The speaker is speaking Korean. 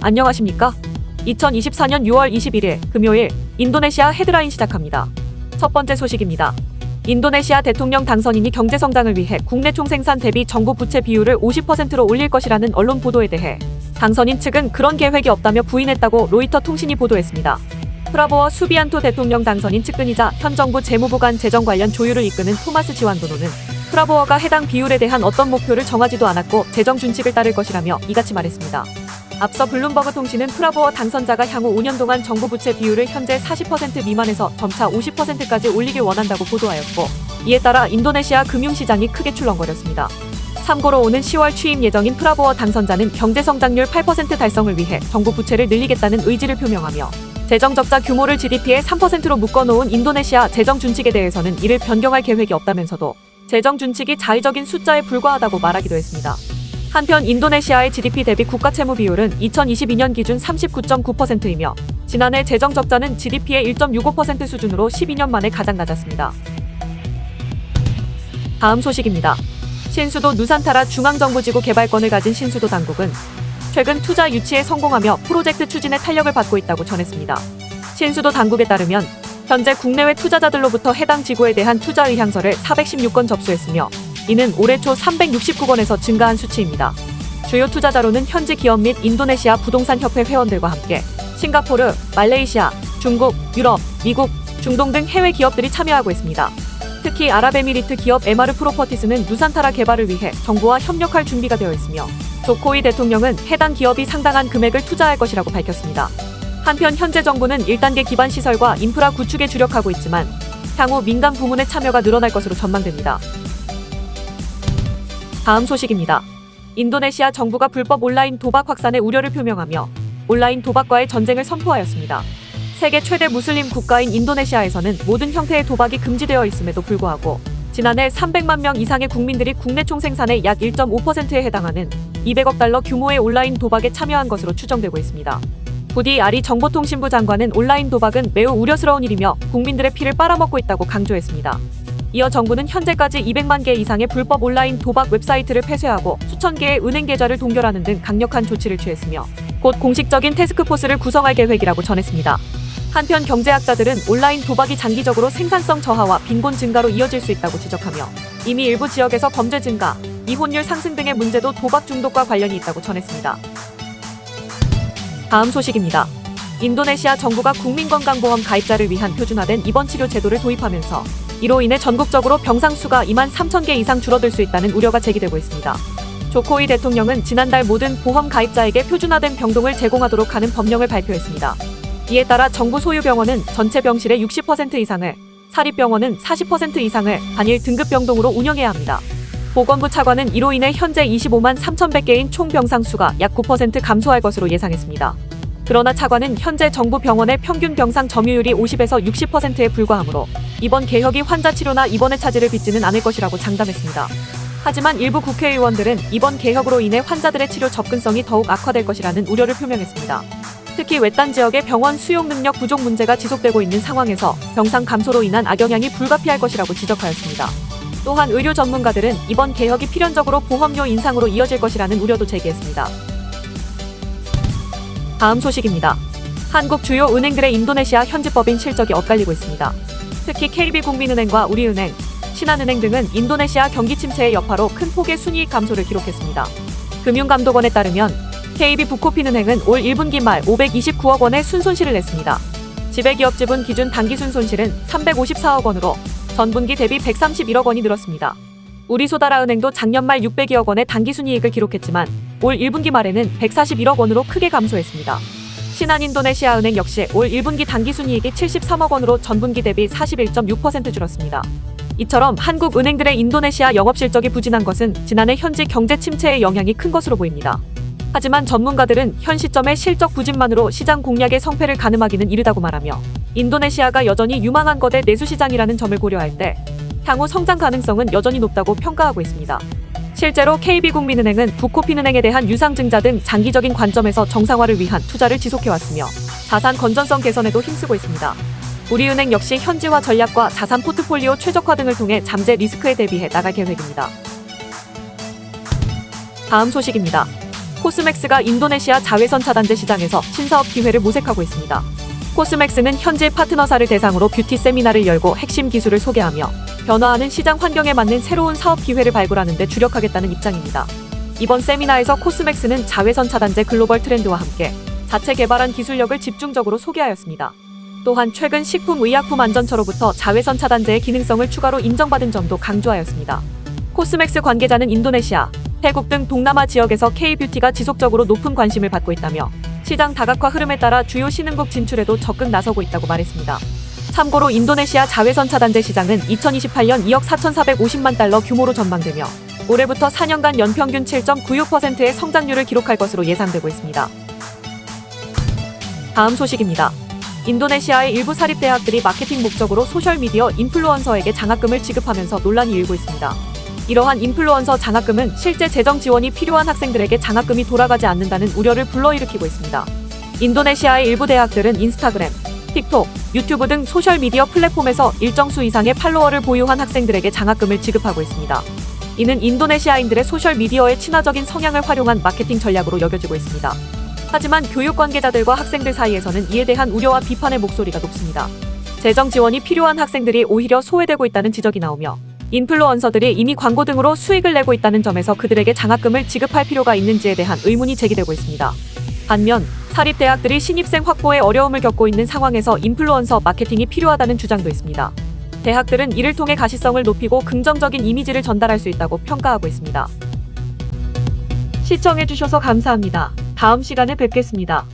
안녕하십니까? 2024년 6월 21일 금요일 인도네시아 헤드라인 시작합니다. 첫 번째 소식입니다. 인도네시아 대통령 당선인이 경제성장을 위해 국내 총생산 대비 정부 부채 비율을 50%로 올릴 것이라는 언론 보도에 대해 당선인 측은 그런 계획이 없다며 부인했다고 로이터 통신이 보도했습니다. 프라보워 수비안토 대통령 당선인 측근이자 현 정부 재무부 간 재정 관련 조율을 이끄는 토마스 지완도노는 프라보워가 해당 비율에 대한 어떤 목표를 정하지도 않았고 재정 준칙을 따를 것이라며 이같이 말했습니다. 앞서 블룸버그 통신은 프라보워 당선자가 향후 5년 동안 정부 부채 비율을 현재 40% 미만에서 점차 50%까지 올리길 원한다고 보도하였고, 이에 따라 인도네시아 금융시장이 크게 출렁거렸습니다. 참고로 오는 10월 취임 예정인 프라보워 당선자는 경제성장률 8% 달성을 위해 정부 부채를 늘리겠다는 의지를 표명하며 재정적자 규모를 GDP의 3%로 묶어놓은 인도네시아 재정준칙에 대해서는 이를 변경할 계획이 없다면서도 재정준칙이 자의적인 숫자에 불과하다고 말하기도 했습니다. 한편 인도네시아의 GDP 대비 국가채무 비율은 2022년 기준 39.9%이며 지난해 재정적자는 GDP의 1.65% 수준으로 12년 만에 가장 낮았습니다. 다음 소식입니다. 신수도 누산타라 중앙정부지구 개발권을 가진 신수도 당국은 최근 투자 유치에 성공하며 프로젝트 추진에 탄력을 받고 있다고 전했습니다. 신수도 당국에 따르면 현재 국내외 투자자들로부터 해당 지구에 대한 투자 의향서를 416건 접수했으며 이는 올해 초 369건에서 증가한 수치입니다. 주요 투자자로는 현지 기업 및 인도네시아 부동산협회 회원들과 함께 싱가포르, 말레이시아, 중국, 유럽, 미국, 중동 등 해외 기업들이 참여하고 있습니다. 특히 아랍에미리트 기업 에마르 프로퍼티스는 누산타라 개발을 위해 정부와 협력할 준비가 되어 있으며 조코이 대통령은 해당 기업이 상당한 금액을 투자할 것이라고 밝혔습니다. 한편 현재 정부는 1단계 기반 시설과 인프라 구축에 주력하고 있지만 향후 민간 부문의 참여가 늘어날 것으로 전망됩니다. 다음 소식입니다. 인도네시아 정부가 불법 온라인 도박 확산의 우려를 표명하며 온라인 도박과의 전쟁을 선포하였습니다. 세계 최대 무슬림 국가인 인도네시아에서는 모든 형태의 도박이 금지되어 있음에도 불구하고 지난해 300만 명 이상의 국민들이 국내 총생산의 약 1.5%에 해당하는 200억 달러 규모의 온라인 도박에 참여한 것으로 추정되고 있습니다. 부디 아리 정보통신부 장관은 온라인 도박은 매우 우려스러운 일이며 국민들의 피를 빨아먹고 있다고 강조했습니다. 이어 정부는 현재까지 200만 개 이상의 불법 온라인 도박 웹사이트를 폐쇄하고 수천 개의 은행 계좌를 동결하는 등 강력한 조치를 취했으며 곧 공식적인 태스크포스를 구성할 계획이라고 전했습니다. 한편 경제학자들은 온라인 도박이 장기적으로 생산성 저하와 빈곤 증가로 이어질 수 있다고 지적하며 이미 일부 지역에서 범죄 증가, 이혼율 상승 등의 문제도 도박 중독과 관련이 있다고 전했습니다. 다음 소식입니다. 인도네시아 정부가 국민건강보험 가입자를 위한 표준화된 입원 치료 제도를 도입하면서 이로 인해 전국적으로 병상 수가 2만 3천 개 이상 줄어들 수 있다는 우려가 제기되고 있습니다. 조코이 대통령은 지난달 모든 보험 가입자에게 표준화된 병동을 제공하도록 하는 법령을 발표했습니다. 이에 따라 정부 소유 병원은 전체 병실의 60% 이상을, 사립병원은 40% 이상을 단일 등급 병동으로 운영해야 합니다. 보건부 차관은 이로 인해 현재 25만 3,100개인 총 병상 수가 약 9% 감소할 것으로 예상했습니다. 그러나 차관은 현재 정부 병원의 평균 병상 점유율이 50에서 60%에 불과하므로 이번 개혁이 환자 치료나 입원의 차질을 빚지는 않을 것이라고 장담했습니다. 하지만 일부 국회의원들은 이번 개혁으로 인해 환자들의 치료 접근성이 더욱 악화될 것이라는 우려를 표명했습니다. 특히 외딴 지역의 병원 수용 능력 부족 문제가 지속되고 있는 상황에서 병상 감소로 인한 악영향이 불가피할 것이라고 지적하였습니다. 또한 의료 전문가들은 이번 개혁이 필연적으로 보험료 인상으로 이어질 것이라는 우려도 제기했습니다. 다음 소식입니다. 한국 주요 은행들의 인도네시아 현지법인 실적이 엇갈리고 있습니다. 특히 KB국민은행과 우리은행, 신한은행 등은 인도네시아 경기 침체의 여파로 큰 폭의 순이익 감소를 기록했습니다. 금융감독원에 따르면 KB부코핀은행은 올 1분기 말 529억 원의 순손실을 냈습니다. 지배기업 지분 기준 당기순 손실은 354억 원으로 전분기 대비 131억 원이 늘었습니다. 우리소다라은행도 작년 말 600여억 원의 당기순이익을 기록했지만 올 1분기 말에는 141억 원으로 크게 감소했습니다. 신한인도네시아은행 역시 올 1분기 당기순이익이 73억 원으로 전분기 대비 41.6% 줄었습니다. 이처럼 한국 은행들의 인도네시아 영업실적이 부진한 것은 지난해 현지 경제 침체의 영향이 큰 것으로 보입니다. 하지만 전문가들은 현 시점의 실적 부진만으로 시장 공략의 성패를 가늠하기는 이르다고 말하며 인도네시아가 여전히 유망한 거대 내수시장이라는 점을 고려할 때 향후 성장 가능성은 여전히 높다고 평가하고 있습니다. 실제로 KB국민은행은 부코핀은행에 대한 유상증자 등 장기적인 관점에서 정상화를 위한 투자를 지속해왔으며 자산 건전성 개선에도 힘쓰고 있습니다. 우리은행 역시 현지화 전략과 자산 포트폴리오 최적화 등을 통해 잠재 리스크에 대비해 나갈 계획입니다. 다음 소식입니다. 코스맥스가 인도네시아 자외선 차단제 시장에서 신사업 기회를 모색하고 있습니다. 코스맥스는 현지 파트너사를 대상으로 뷰티 세미나를 열고 핵심 기술을 소개하며 변화하는 시장 환경에 맞는 새로운 사업 기회를 발굴하는 데 주력하겠다는 입장입니다. 이번 세미나에서 코스맥스는 자외선 차단제 글로벌 트렌드와 함께 자체 개발한 기술력을 집중적으로 소개하였습니다. 또한 최근 식품의약품안전처로부터 자외선 차단제의 기능성을 추가로 인정받은 점도 강조하였습니다. 코스맥스 관계자는 인도네시아, 태국 등 동남아 지역에서 K-뷰티가 지속적으로 높은 관심을 받고 있다며 시장 다각화 흐름에 따라 주요 신흥국 진출에도 적극 나서고 있다고 말했습니다. 참고로 인도네시아 자외선 차단제 시장은 2028년 2억 4,450만 달러 규모로 전망되며 올해부터 4년간 연평균 7.96%의 성장률을 기록할 것으로 예상되고 있습니다. 다음 소식입니다. 인도네시아의 일부 사립대학들이 마케팅 목적으로 소셜미디어 인플루언서에게 장학금을 지급하면서 논란이 일고 있습니다. 이러한 인플루언서 장학금은 실제 재정 지원이 필요한 학생들에게 장학금이 돌아가지 않는다는 우려를 불러일으키고 있습니다. 인도네시아의 일부 대학들은 인스타그램, 틱톡, 유튜브 등 소셜미디어 플랫폼에서 일정 수 이상의 팔로워를 보유한 학생들에게 장학금을 지급하고 있습니다. 이는 인도네시아인들의 소셜미디어의 친화적인 성향을 활용한 마케팅 전략으로 여겨지고 있습니다. 하지만 교육 관계자들과 학생들 사이에서는 이에 대한 우려와 비판의 목소리가 높습니다. 재정 지원이 필요한 학생들이 오히려 소외되고 있다는 지적이 나오며 인플루언서들이 이미 광고 등으로 수익을 내고 있다는 점에서 그들에게 장학금을 지급할 필요가 있는지에 대한 의문이 제기되고 있습니다. 반면 사립대학들이 신입생 확보에 어려움을 겪고 있는 상황에서 인플루언서 마케팅이 필요하다는 주장도 있습니다. 대학들은 이를 통해 가시성을 높이고 긍정적인 이미지를 전달할 수 있다고 평가하고 있습니다. 시청해주셔서 감사합니다. 다음 시간에 뵙겠습니다.